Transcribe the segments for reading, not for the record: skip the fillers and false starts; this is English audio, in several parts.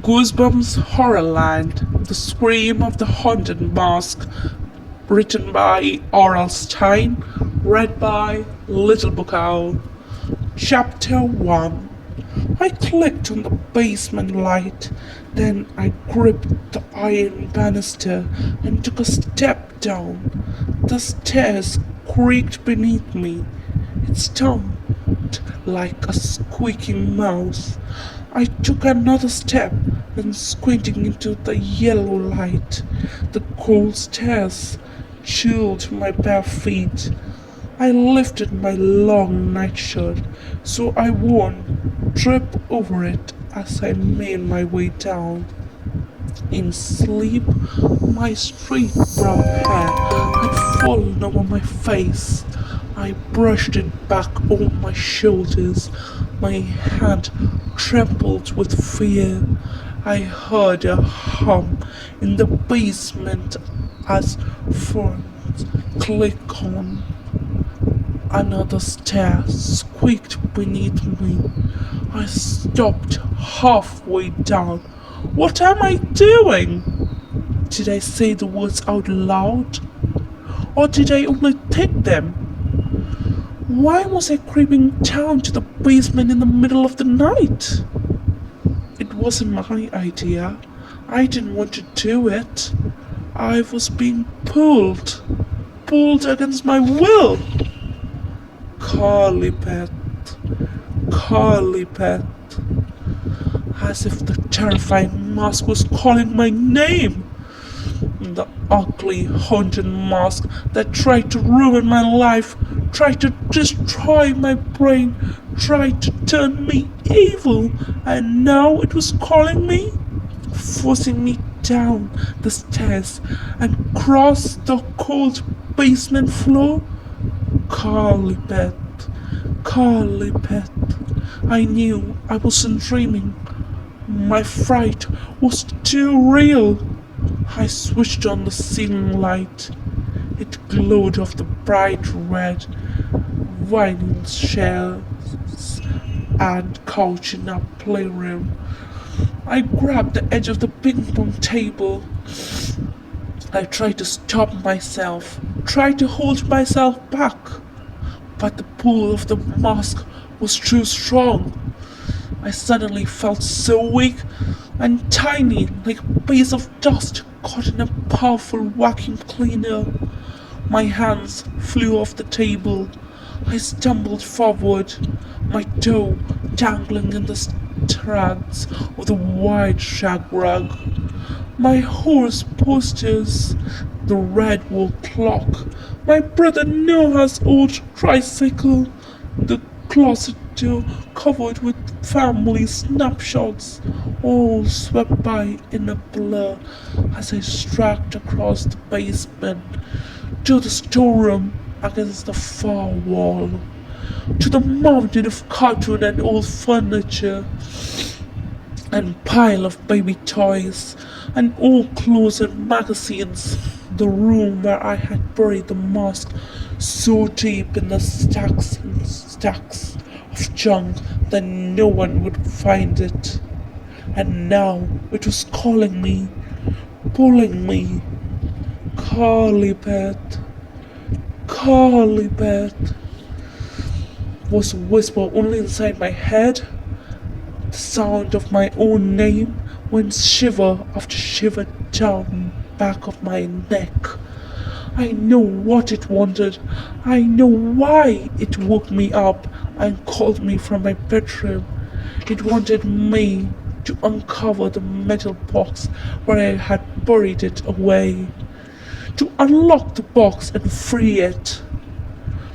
Goosebumps Horrorland, The Scream of the Haunted Mask, written by Oral Stein, read by Little Book Owl. Chapter 1. I clicked on the basement light, then I gripped the iron banister and took a step down. The stairs creaked beneath me. It stomped like a squeaking mouse. I took another step, then squinting into the yellow light. The cold stairs chilled my bare feet. I lifted my long nightshirt so I won't trip over it as I made my way down. In sleep, my straight brown hair had fallen over my face. I brushed it back over my shoulders. My hand trembled with fear. I heard a hum in the basement as ferns clicked on. Another stair squeaked beneath me. I stopped halfway down. What am I doing? Did I say the words out loud? Or did I only think them? Why was I creeping down to the basement in the middle of the night? It wasn't my idea. I didn't want to do it. I was being pulled against my will. Carlipet, Carlipet, as if the terrifying mask was calling my name. The ugly, haunted mask that tried to ruin my life, tried to destroy my brain, tried to turn me evil, and now it was calling me, forcing me down the stairs and across the cold basement floor. Carlipet, Carlipet. I knew I wasn't dreaming. My fright was too real. I switched on the ceiling light. It glowed of the bright red vinyl shells and couch in our playroom. I grabbed the edge of the ping pong table. I tried to stop myself, tried to hold myself back, but the pull of the mask was too strong. I suddenly felt so weak and tiny, like a piece of dust caught in a powerful vacuum cleaner. My hands flew off the table. I stumbled forward, my toe dangling in the strands of the white shag rug. My horse posters, the red wall clock, my brother Noah's old tricycle, the closet door covered with family snapshots, all swept by in a blur as I stragged across the basement to the storeroom against the far wall, to the mountain of cartoon and old furniture and pile of baby toys and old clothes and magazines, the room where I had buried the mask so deep in the stacks and stacks of junk that no one would find it. And now it was calling me, pulling me. Carlipet, Carlipet, was a whisper only inside my head. The sound of my own name went shiver after shiver down the back of my neck. I know what it wanted. I know why it woke me up and called me from my bedroom. It wanted me to uncover the metal box where I had buried it away, to unlock the box and free it,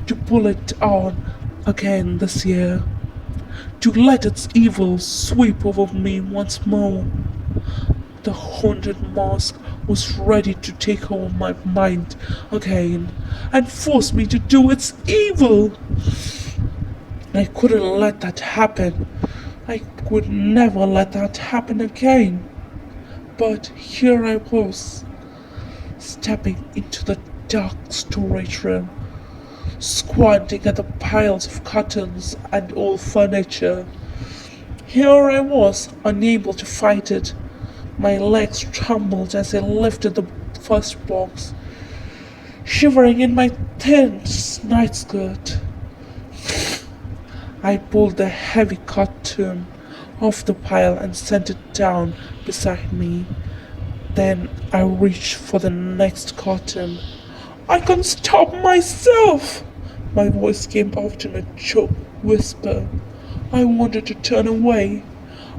to pull it on again this year, to let its evil sweep over me once more. The haunted mask was ready to take over my mind again and force me to do its evil. I couldn't let that happen. I would never let that happen again. But here I was, stepping into the dark storage room, squinting at the piles of curtains and old furniture. Here I was, unable to fight it. My legs trembled as I lifted the first box, shivering in my thin nightskirt. I pulled the heavy cartoon off the pile and set it down beside me. Then I reached for the next carton. I can't stop myself! My voice came out in a choked whisper. I wanted to turn away.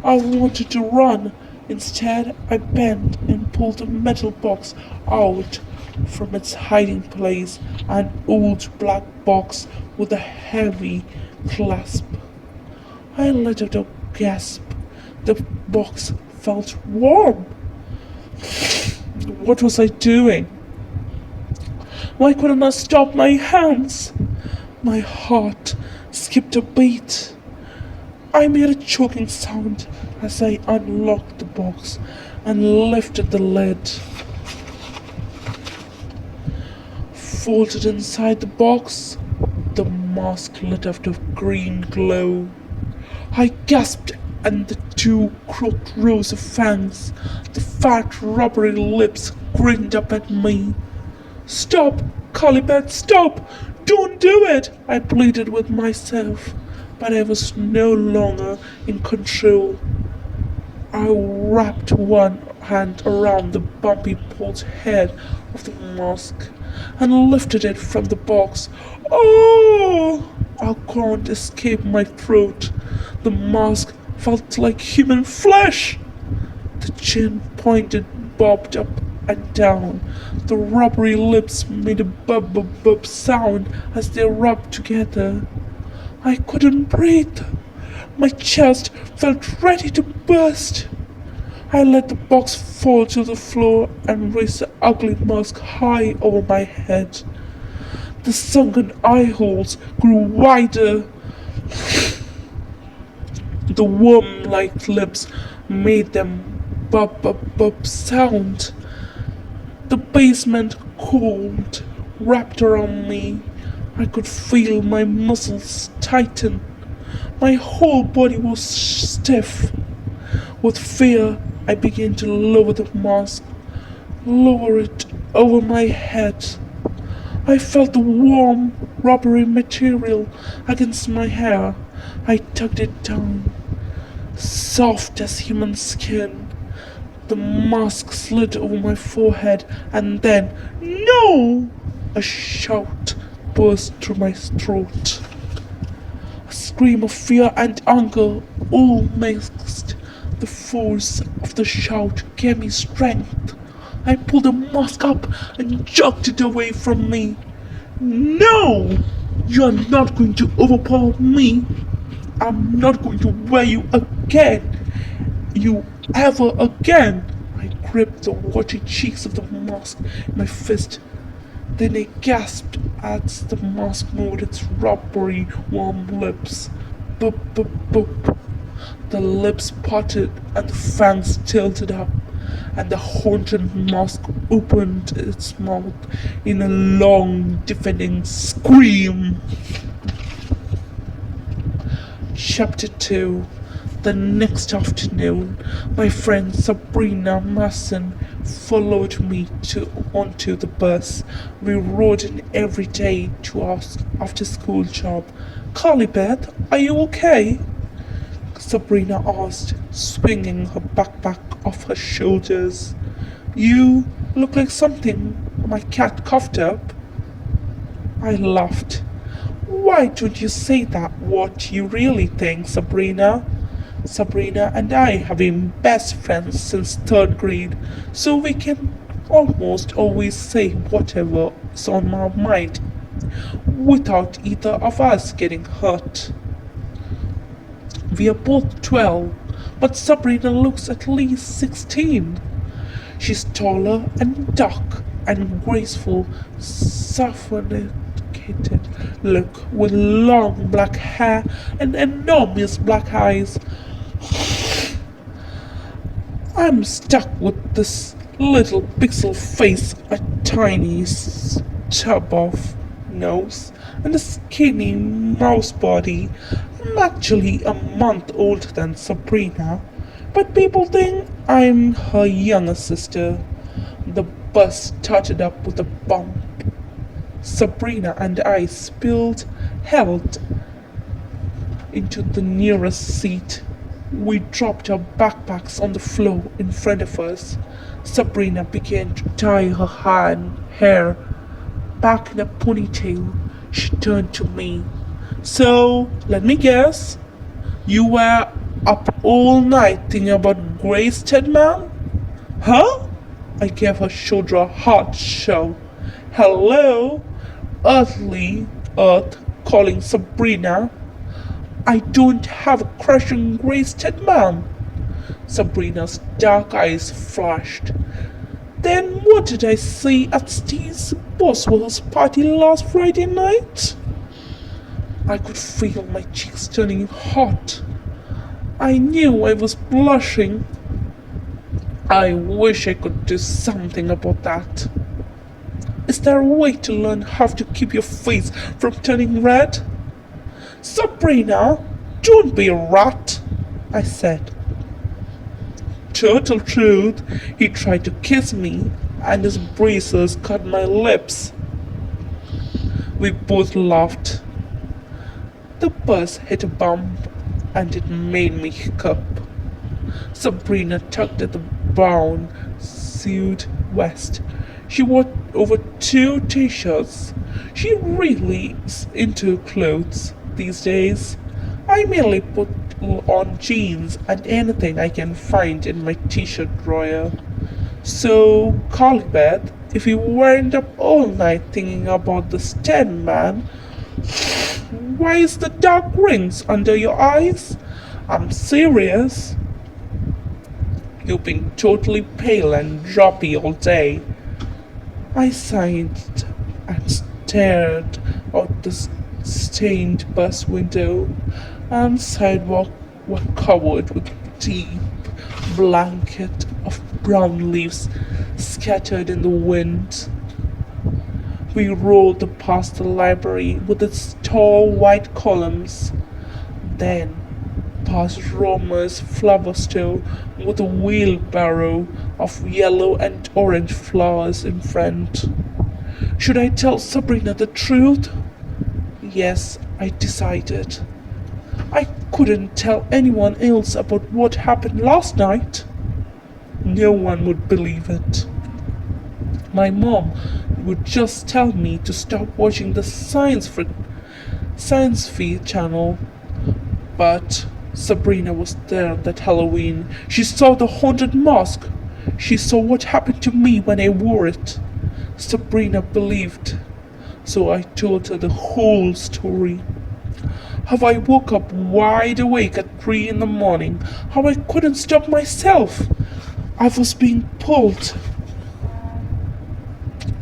I wanted to run. Instead, I bent and pulled the metal box out from its hiding place, an old black box with a heavy clasp. I let out a gasp. The box felt warm. What was I doing? Why couldn't I stop my hands? My heart skipped a beat. I made a choking sound as I unlocked the box and lifted the lid. Folded inside the box, the mask lit up a green glow. I gasped, and the two crooked rows of fangs, the fat rubbery lips grinned up at me. Stop, Colibet, stop! Don't do it! I pleaded with myself, but I was no longer in control. I wrapped one hand around the bumpy bald head of the mask and lifted it from the box. Oh! A groan escaped my throat. The mask felt like human flesh. The chin pointed, bobbed up and down. The rubbery lips made a bub sound as they rubbed together. I couldn't breathe. My chest felt ready to burst. I let the box fall to the floor and raised the ugly mask high over my head. The sunken eye holes grew wider. The worm-like lips made them bub sound. The basement cold wrapped around me. I could feel my muscles tighten. My whole body was stiff. With fear, I began to lower the mask, lower it over my head. I felt the warm, rubbery material against my hair. I tugged it down, soft as human skin. The mask slid over my forehead, and then, no! A shout burst through my throat. A scream of fear and anger, all mixed. The force of the shout gave me strength. I pulled the mask up and jerked it away from me. No! You are not going to overpower me. I'm not going to wear you again. You ever again. I gripped the watery cheeks of the mask in my fist. Then I gasped as the mask moved its rubbery, warm lips. Boop, boop, boop. The lips parted and the fangs tilted up, and the haunted mask opened its mouth in a long, deafening scream. Chapter 2. The next afternoon, my friend Sabrina Masson followed me onto the bus. We rode in every day to our after-school job. Colibet, are you okay? Sabrina asked, swinging her backpack off her shoulders. You look like something my cat coughed up. I laughed. Why don't you say that what you really think, Sabrina? Sabrina and I have been best friends since third grade, so we can almost always say whatever's on our mind without either of us getting hurt. We are both 12, but Sabrina looks at least 16. She's taller and dark and graceful, sophisticated look with long black hair and enormous black eyes. I'm stuck with this little pixel face, a tiny stub of nose, and a skinny mouse body. I'm actually a month older than Sabrina, but people think I'm her younger sister. The bus started up with a bump. Sabrina and I spilled health into the nearest seat. We dropped our backpacks on the floor in front of us. Sabrina began to tie her hair back in a ponytail. She turned to me. So, let me guess. You were up all night thinking about Grace Tedman? Huh? I gave her shoulder a hard shove. Hello? Earthly Earth calling Sabrina. I don't have a crush on Grace Tedman. Sabrina's dark eyes flashed. Then what did I see at Steve's Boswell's party last Friday night? I could feel my cheeks turning hot. I knew I was blushing. I wish I could do something about that. Is there a way to learn how to keep your face from turning red? Sabrina, don't be a rat, I said. Total truth, he tried to kiss me, and his braces cut my lips. We both laughed. The bus hit a bump, and it made me hiccup. Sabrina tugged at the brown suit vest. She wore over 2 t-shirts. She really is into clothes these days. I merely put on jeans and anything I can find in my t-shirt drawer. So, Colbert, if you weren't up all night thinking about the Sten man, why is the dark rings under your eyes? I'm serious. You've been totally pale and droppy all day. I sighed and stared out the stained bus window, and sidewalk were covered with deep blanket of brown leaves scattered in the wind. We rolled past the library with its tall white columns, then past Romer's flower store with a wheelbarrow of yellow and orange flowers in front. Should I tell Sabrina the truth? Yes, I decided. I couldn't tell anyone else about what happened last night. No one would believe it. My mom would just tell me to stop watching the Science Feed channel. But Sabrina was there that Halloween. She saw the haunted mask. She saw what happened to me when I wore it. Sabrina believed. So I told her the whole story. How I woke up wide awake at 3 in the morning. How I couldn't stop myself. I was being pulled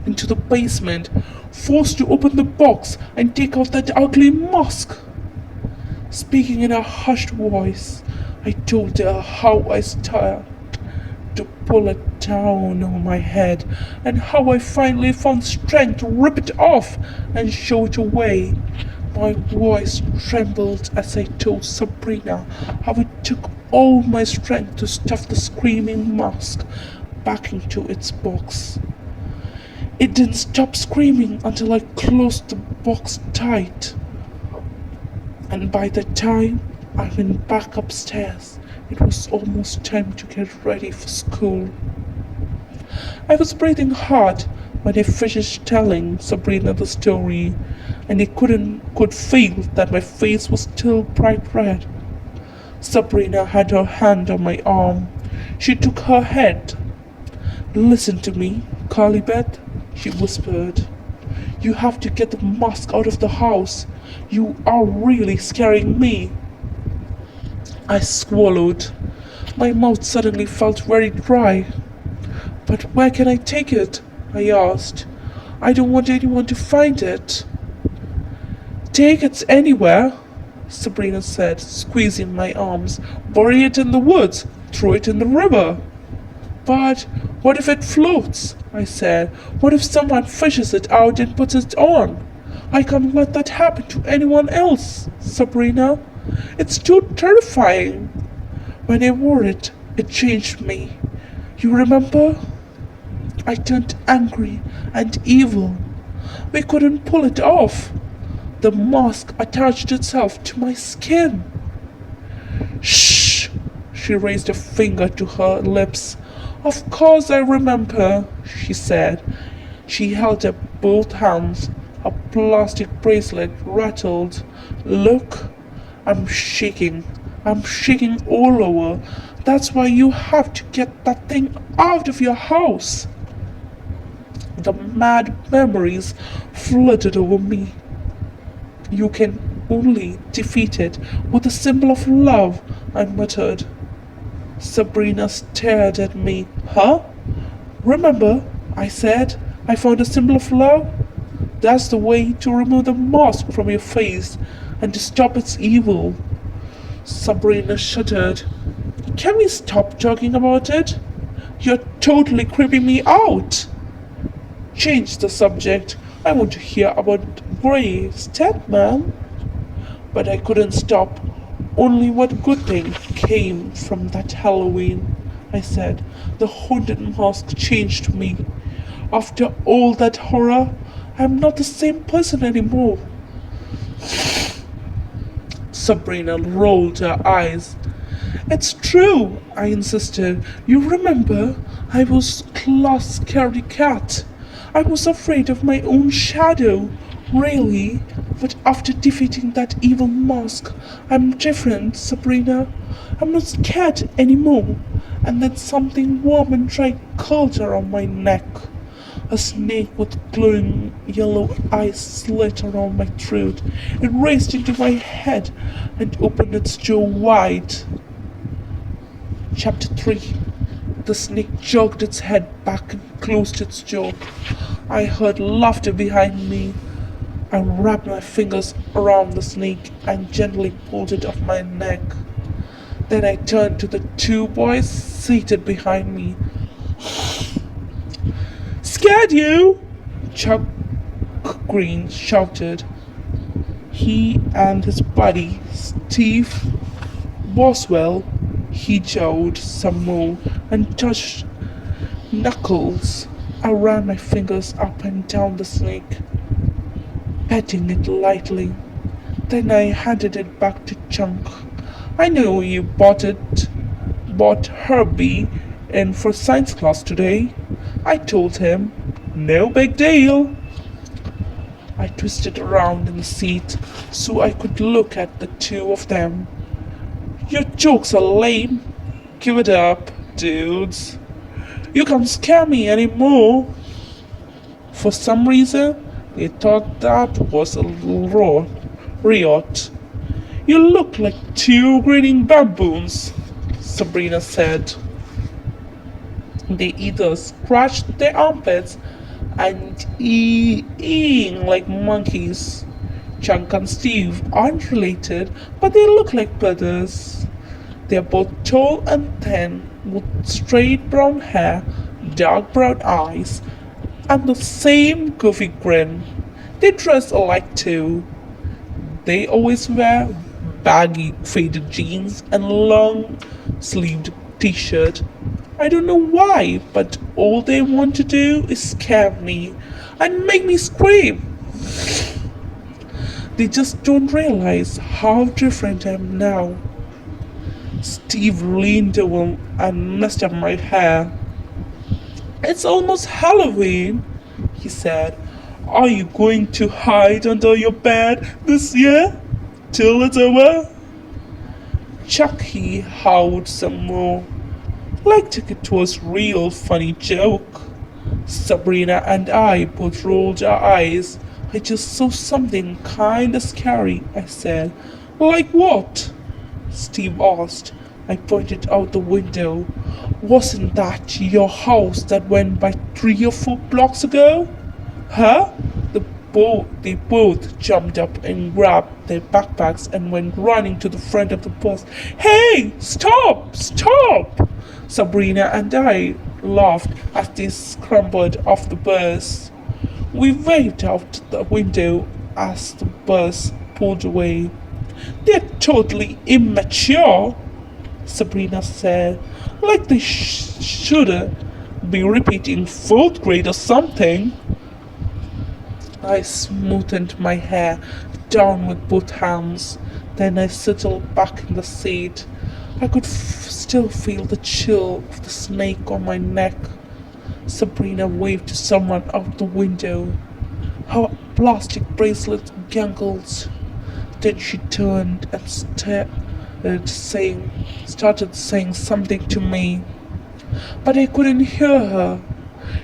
into the basement, forced to open the box and take out that ugly mask. Speaking in a hushed voice, I told her how I started to pull it down on my head and how I finally found strength to rip it off and show it away. My voice trembled as I told Sabrina how it took all my strength to stuff the screaming mask back into its box. It didn't stop screaming until I closed the box tight. And by the time I went back upstairs, it was almost time to get ready for school. I was breathing hard when I finished telling Sabrina the story, and I could feel that my face was still bright red. Sabrina had her hand on my arm. She took her head. Listen to me, Carlybeth, she whispered. You have to get the mask out of the house. You are really scaring me. I swallowed. My mouth suddenly felt very dry. But where can I take it? I asked. I don't want anyone to find it. Take it anywhere, Sabrina said, squeezing my arms. Bury it in the woods. Throw it in the river. But what if it floats? I said. What if someone fishes it out and puts it on? I can't let that happen to anyone else, Sabrina. It's too terrifying. When I wore it, it changed me. You remember? I turned angry and evil. We couldn't pull it off. The mask attached itself to my skin. Shh! She raised a finger to her lips. Of course I remember, she said. She held up both hands. Her plastic bracelet rattled. Look, I'm shaking. I'm shaking all over. That's why you have to get that thing out of your house. The mad memories flooded over me. You can only defeat it with a symbol of love, I muttered. Sabrina stared at me. Huh? Remember, I said, I found a symbol of love? That's the way to remove the mask from your face and to stop its evil. Sabrina shuddered. Can we stop talking about it? You're totally creeping me out. Change the subject. I want to hear about Grey Stepman. But I couldn't stop. Only what good thing came from that Halloween, I said. The haunted mask changed me. After all that horror, I'm not the same person anymore. Sabrina rolled her eyes. It's true, I insisted. You remember, I was class scaredy cat. I was afraid of my own shadow, really. But after defeating that evil mask, I'm different, Sabrina. I'm not scared anymore. And then something warm and dry curled around my neck. A snake with glowing yellow eyes slit around my throat. It raced into my head and opened its jaw wide. Chapter 3. The snake jerked its head back and closed its jaw. I heard laughter behind me. I wrapped my fingers around the snake and gently pulled it off my neck. Then I turned to the two boys seated behind me. Scared you? Chuck Green shouted. He and his buddy, Steve Boswell, he jowled some more and touched Knuckles. I ran my fingers up and down the snake, petting it lightly. Then I handed it back to Chunk. I know you bought Herbie in for science class today. I told him. No big deal. I twisted around in the seat so I could look at the two of them. Your jokes are lame. Give it up, dudes. You can't scare me anymore. For some reason, they thought that was a little riot. You look like two grinning baboons, Sabrina said. They either scratched their armpits and eeing like monkeys. Chunk and Steve aren't related, but they look like brothers. They're both tall and thin, with straight brown hair, dark brown eyes, and the same goofy grin. They dress alike too. They always wear baggy faded jeans and long sleeved t-shirt. I don't know why, but all they want to do is scare me and make me scream. They just don't realize how different I am now. Steve leaned over and messed up my hair. It's almost Halloween, he said. Are you going to hide under your bed this year? Till it's over? Chucky howled some more. Like it was real funny joke. Sabrina and I both rolled our eyes. I just saw something kinda scary, I said. Like what? Steve asked. I pointed out the window. Wasn't that your house that went by 3 or 4 blocks ago? Huh? They both jumped up and grabbed their backpacks and went running to the front of the bus. Hey! Stop! Stop! Sabrina and I laughed as they scrambled off the bus. We waved out the window as the bus pulled away. They're totally immature, Sabrina said, like they should be repeating fourth grade or something. I smoothed my hair down with both hands. Then I settled back in the seat. I could still feel the chill of the snake on my neck. Sabrina waved to someone out the window. Her plastic bracelet gangled. Then she turned and started saying something to me, but I couldn't hear her.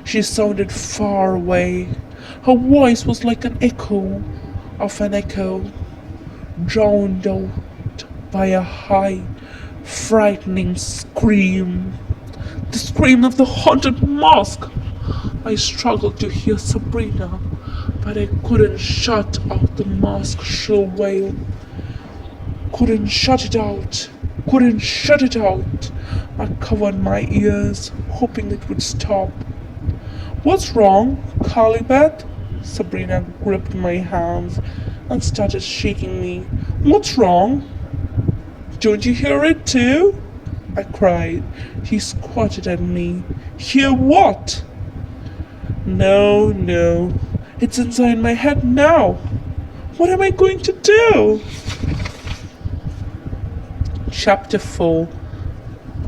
She sounded far away. Her voice was like an echo of an echo, drowned out by a high, frightening scream. The scream of the haunted mask! I struggled to hear Sabrina, but I couldn't shut out the mask's shrill wail. Couldn't shut it out. Couldn't shut it out. I covered my ears, hoping it would stop. What's wrong, Carly-Beth? Sabrina gripped my hands and started shaking me. What's wrong? Don't you hear it too? I cried. She squatted at me. Hear what? No. It's inside my head now. What am I going to do? Chapter 4.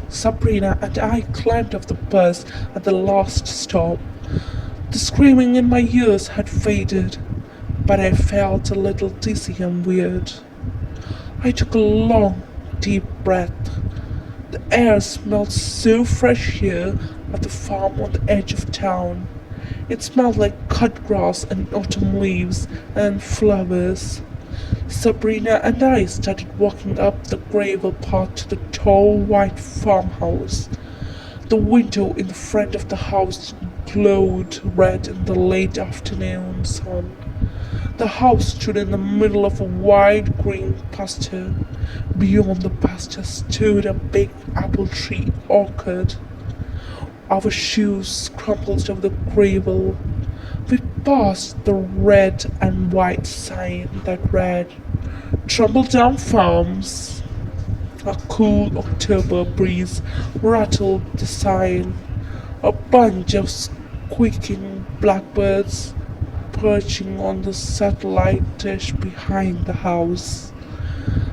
Sabrina and I climbed off the bus at the last stop. The screaming in my ears had faded, but I felt a little dizzy and weird. I took a long, deep breath. The air smelled so fresh here at the farm on the edge of town. It smelled like cut grass and autumn leaves and flowers. Sabrina and I started walking up the gravel path to the tall white farmhouse. The window in the front of the house glowed red in the late afternoon sun. The house stood in the middle of a wide green pasture. Beyond the pasture stood a big apple tree orchard. Our shoes crumpled over the gravel. We passed the red and white sign that read, Tumbledown Farms. A cool October breeze rattled the sign. A bunch of squeaking blackbirds perching on the satellite dish behind the house.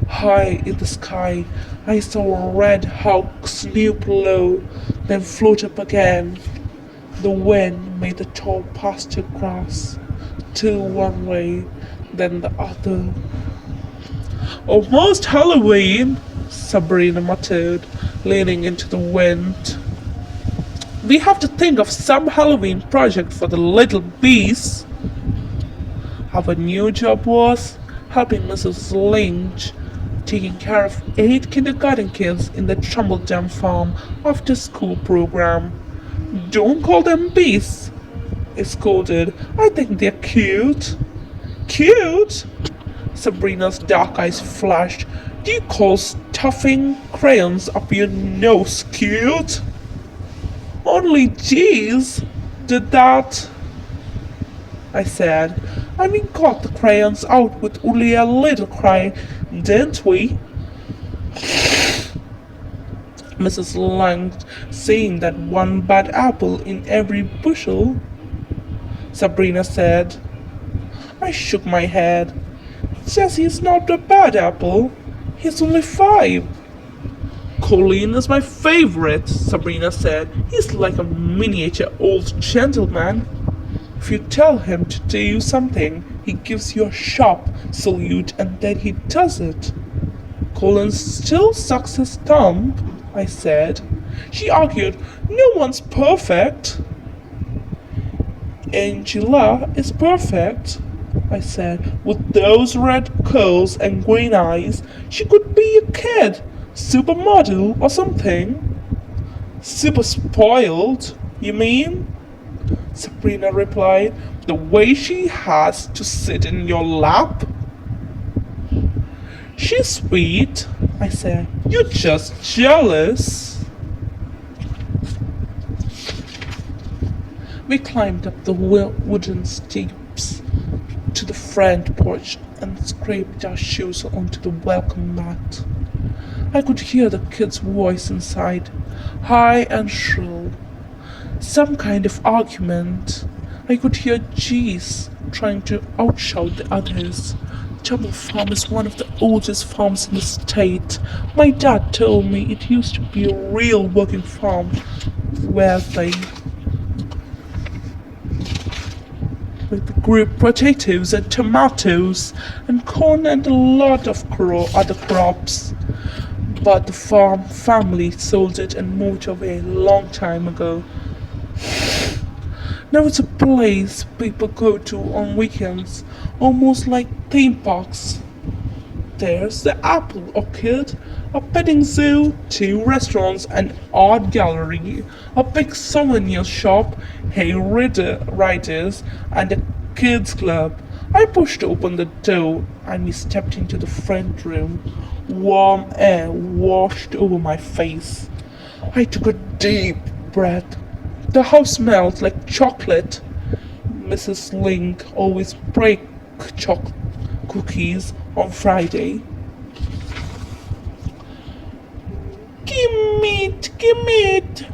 High in the sky, I saw a red hawk snoop low, then float up again. The wind made the tall pasture grass till one way, then the other. Almost Halloween, Sabrina muttered, leaning into the wind. We have to think of some Halloween project for the little bees. Our new job was helping Mrs. Lynch taking care of 8 kindergarten kids in the Tumbledown Farm after school program. Don't call them beasts, I scolded. I think they're cute. Cute? Sabrina's dark eyes flashed. Do you call stuffing crayons up your nose cute? Only Jeeves did that, I said. And we got the crayons out with only a little cry, didn't we? Mrs. Lang saying that one bad apple in every bushel, Sabrina said. I shook my head. Jesse's not a bad apple. He's only 5. Colleen is my favorite, Sabrina said. He's like a miniature old gentleman. If you tell him to do something, he gives you a sharp salute and then he does it. Colin still sucks his thumb, I said. She argued, no one's perfect. Angela is perfect, I said. With those red curls and green eyes, she could be a kid, supermodel or something. Super spoiled, you mean? Sabrina replied, the way she has to sit in your lap. She's sweet, I said. You're just jealous. We climbed up the wooden steps to the front front porch and scraped our shoes onto the welcome mat. I could hear the kid's voice inside, high and shrill. Some kind of argument. I could hear Jeez trying to outshout the others. Tumble Farm is one of the oldest farms in the state. My dad told me it used to be a real working farm where they grew potatoes and tomatoes and corn and a lot of other crops. But the farm family sold it and moved away a long time ago. Now it's a place people go to on weekends, almost like theme parks. There's the Apple Orchard, a petting zoo, 2 restaurants, an art gallery, a big souvenir shop, hay riders, and a kids club. I pushed open the door and we stepped into the front room. Warm air washed over my face. I took a deep breath. The house smelled like chocolate. Mrs. Link always baked chocolate cookies on Friday. Give me it!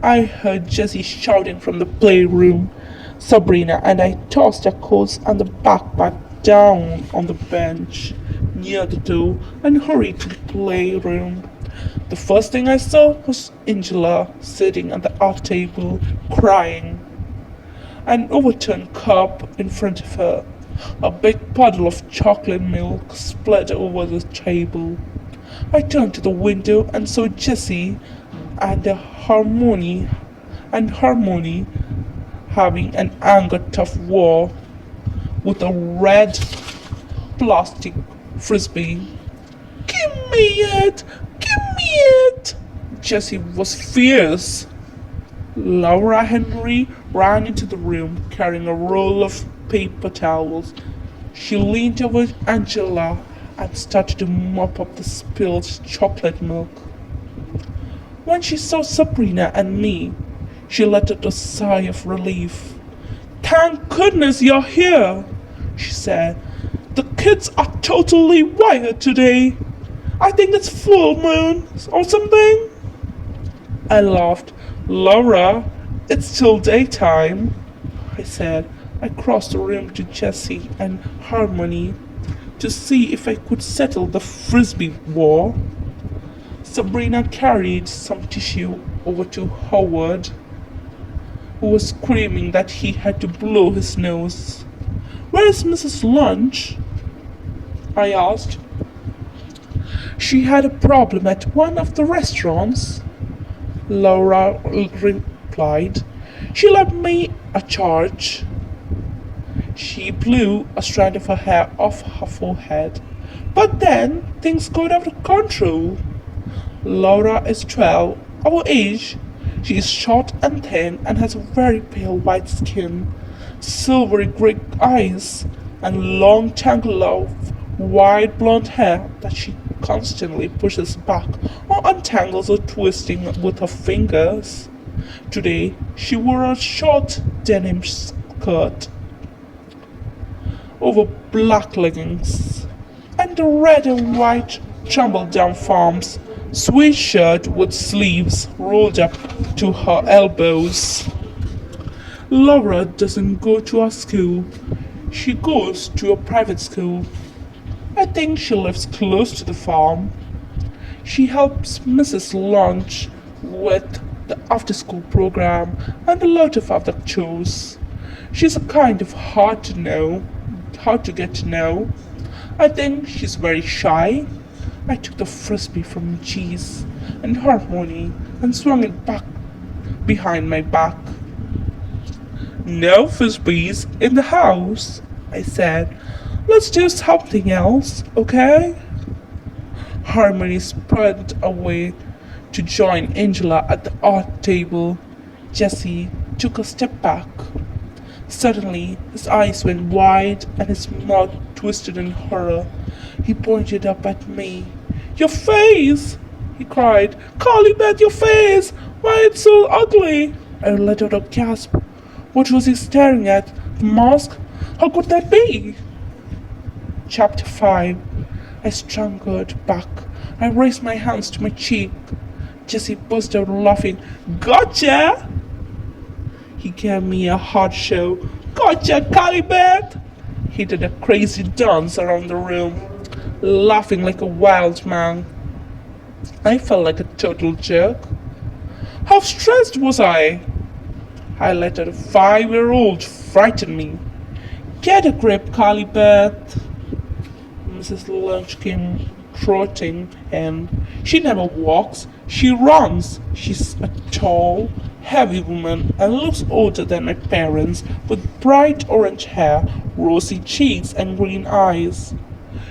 I heard Jessie shouting from the playroom. Sabrina and I tossed our coats and the backpack down on the bench near the door and hurried to the playroom. The first thing I saw was Angela sitting at the art table, crying. An overturned cup in front of her. A big puddle of chocolate milk splattered over the table. I turned to the window and saw Jessie and Harmony having an anger tough war with a red plastic frisbee. Give me it! Give me it! Jessie was fierce. Laura Henry ran into the room carrying a roll of paper towels. She leaned over Angela and started to mop up the spilled chocolate milk. When she saw Sabrina and me, she let out a sigh of relief. Thank goodness you're here, she said. The kids are totally wired today. I think it's full moon or something. I laughed. Laura, it's still daytime, I said. I crossed the room to Jessie and Harmony to see if I could settle the frisbee war. Sabrina carried some tissue over to Howard, who was screaming that he had to blow his nose. Where's Mrs. Lunch? I asked. She had a problem at one of the restaurants, Laura replied. She left me a charge. She blew a strand of her hair off her forehead. But then things got out of control. Laura is 12, our age. She is short and thin and has a very pale white skin, silvery grey eyes, and long tangle of white blonde hair that she constantly pushes back or untangles or twisting with her fingers. Today she wore a short denim skirt over black leggings and a red and white tumbled down farms sweatshirt with sleeves rolled up to her elbows. Laura doesn't go to our school. She goes to a private school. I think she lives close to the farm. She helps Mrs. Lunch with the after-school program and a lot of other chores. She's a kind of hard to get to know. I think she's very shy. I took the frisbee from Cheese and Harmony and swung it back behind my back. No frisbees in the house, I said. Let's do something else, okay? Harmony sped away to join Angela at the art table. Jessie took a step back. Suddenly, his eyes went wide and his mouth twisted in horror. He pointed up at me. Your face! He cried. Carly Bet, your face! Why, it's so ugly! I let out a gasp. What was he staring at? The mask? How could that be? Chapter 5. I struggled back. I raised my hands to my cheek. Jesse burst out laughing. Gotcha! He gave me a hard show. Gotcha, Calibet! He did a crazy dance around the room, laughing like a wild man. I felt like a total jerk. How stressed was I? I let a 5-year-old frighten me. Get a grip, Calibet. Mrs. Lunch came trotting in. She never walks, she runs. She's a tall, heavy woman and looks older than my parents, with bright orange hair, rosy cheeks, and green eyes.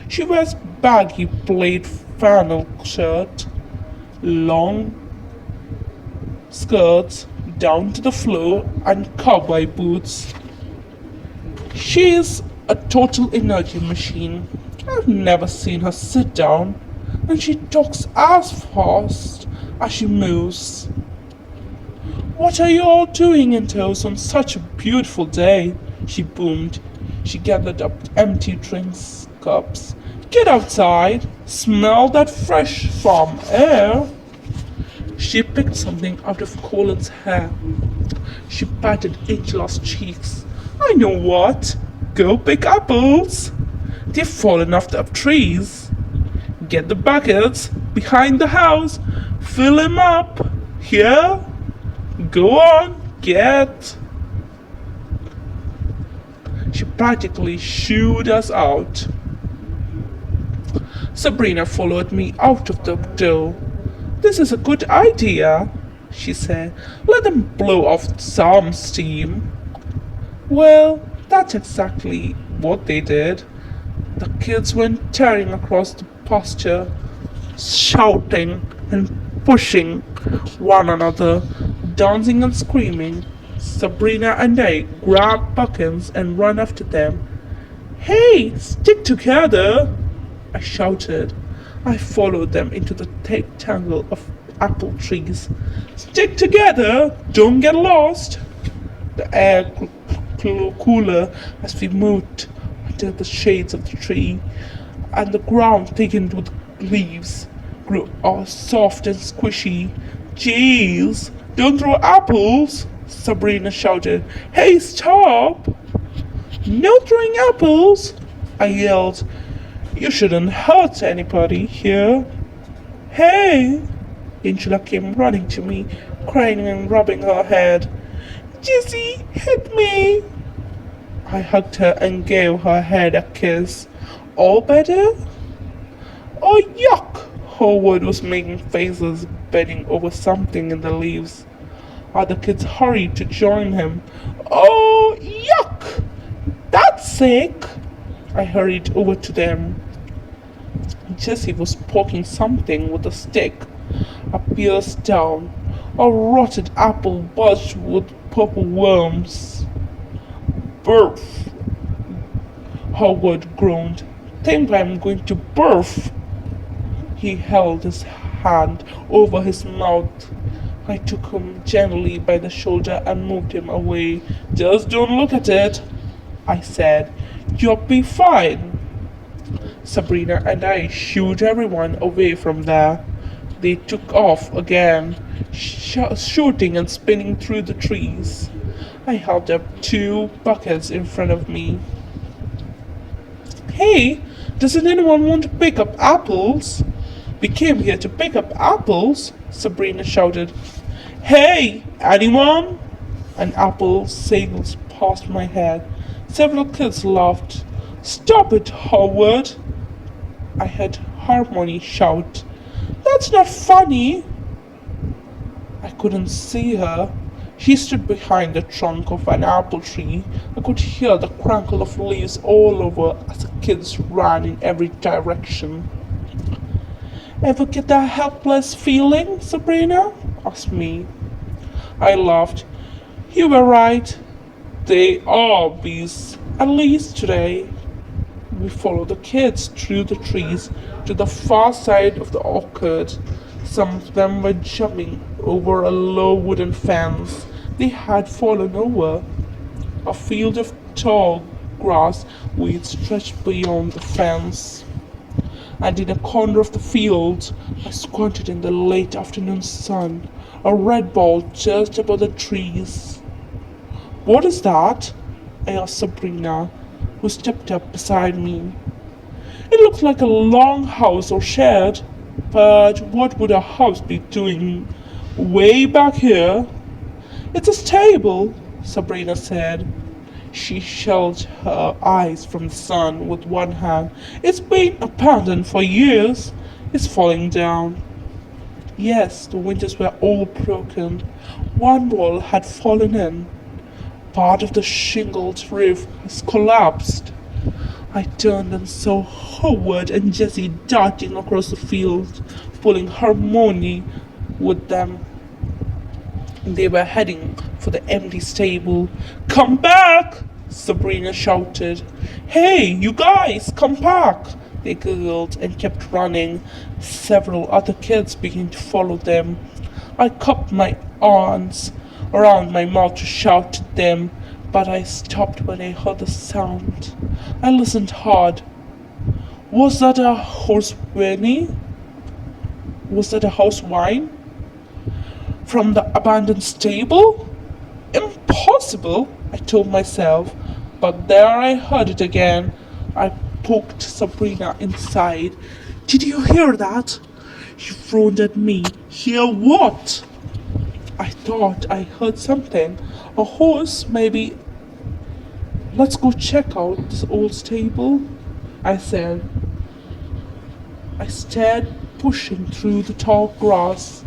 She wears baggy plaid flannel shirt, long skirts down to the floor, and cowboy boots. She is a total energy machine. I've never seen her sit down, and she talks as fast as she moves. What are you all doing indoors on such a beautiful day? She boomed. She gathered up empty drinks cups. Get outside. Smell that fresh farm air. She picked something out of Colin's hair. She patted Angela's cheeks. I know what. Go pick apples. They've fallen off the trees. Get the buckets behind the house. Fill them up. Here. Go on. Get. She practically shooed us out. Sabrina followed me out of the door. This is a good idea, she said. Let them blow off some steam. Well, that's exactly what they did. The kids went tearing across the pasture, shouting and pushing one another, dancing and screaming. Sabrina and I grabbed buckets and ran after them. Hey, stick together! I shouted. I followed them into the thick tangle of apple trees. Stick together! Don't get lost! The air grew cooler as we moved until the shades of the tree, and the ground thickened with leaves grew all soft and squishy. Jeez, don't throw apples! Sabrina shouted. Hey, stop! No throwing apples! I yelled. You shouldn't hurt anybody here. Hey! Angela came running to me, crying and rubbing her head. Jessie, hit me! I hugged her and gave her head a kiss. All better? Oh, yuck! Howard was making faces, bending over something in the leaves. Other kids hurried to join him. Oh, yuck! That's sick! I hurried over to them. Jessie was poking something with a stick. A pierced down. A rotted apple buzzed with purple worms. Birth! Howard groaned. Think I'm going to birth? He held his hand over his mouth. I took him gently by the shoulder and moved him away. Just don't look at it, I said. You'll be fine. Sabrina and I shooed everyone away from there. They took off again, shooting and spinning through the trees. I held up 2 buckets in front of me. Hey, doesn't anyone want to pick up apples? We came here to pick up apples, Sabrina shouted. Hey, anyone? An apple sails past my head. Several kids laughed. Stop it, Howard! I heard Harmony shout. That's not funny! I couldn't see her. She stood behind the trunk of an apple tree. I could hear the crackle of leaves all over as the kids ran in every direction. Ever get that helpless feeling, Sabrina? Asked me. I laughed. You were right. They are beasts, at least today. We followed the kids through the trees to the far side of the orchard. Some of them were jumping over a low wooden fence they had fallen over. A field of tall grass weeds stretched beyond the fence. And in a corner of the field, I squinted in the late afternoon sun, a red ball just above the trees. What is that? I asked Sabrina, who stepped up beside me. It looks like a long house or shed, but what would a house be doing way back here? It's a stable, Sabrina said. She shielded her eyes from the sun with one hand. It's been abandoned for years. It's falling down. Yes, the windows were all broken. One wall had fallen in. Part of the shingled roof has collapsed. I turned and saw Howard and Jessie darting across the field, pulling Harmony with them. They were heading for the empty stable. Come back! Sabrina shouted. Hey, you guys, come back! They giggled and kept running. Several other kids began to follow them. I cupped my arms around my mouth to shout at them, but I stopped when I heard the sound. I listened hard. Was that a horse whinny? Was that a house whine? From the abandoned stable? Impossible, I told myself, but there I heard it again. I poked Sabrina inside. Did you hear that? She frowned at me. Hear what? I thought I heard something. A horse, maybe. Let's go check out this old stable, I said. I stared, pushing through the tall grass.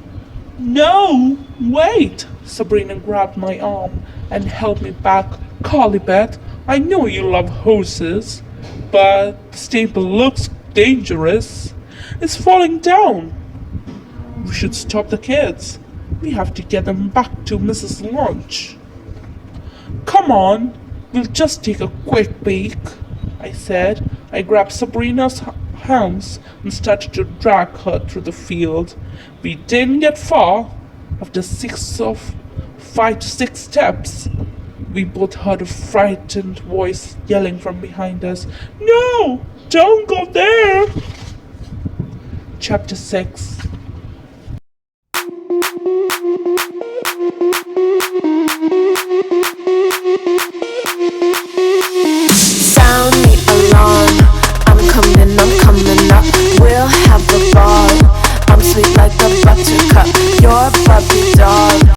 No, wait! Sabrina grabbed my arm and held me back. Colibet, I know you love horses, but the stable looks dangerous. It's falling down. We should stop the kids. We have to get them back to Mrs. Lunch. Come on, we'll just take a quick peek, I said. I grabbed Sabrina's hands and started to drag her through the field. We didn't get far. After 5 to 6 steps, we both heard a frightened voice yelling from behind us. No, don't go there! Chapter 6.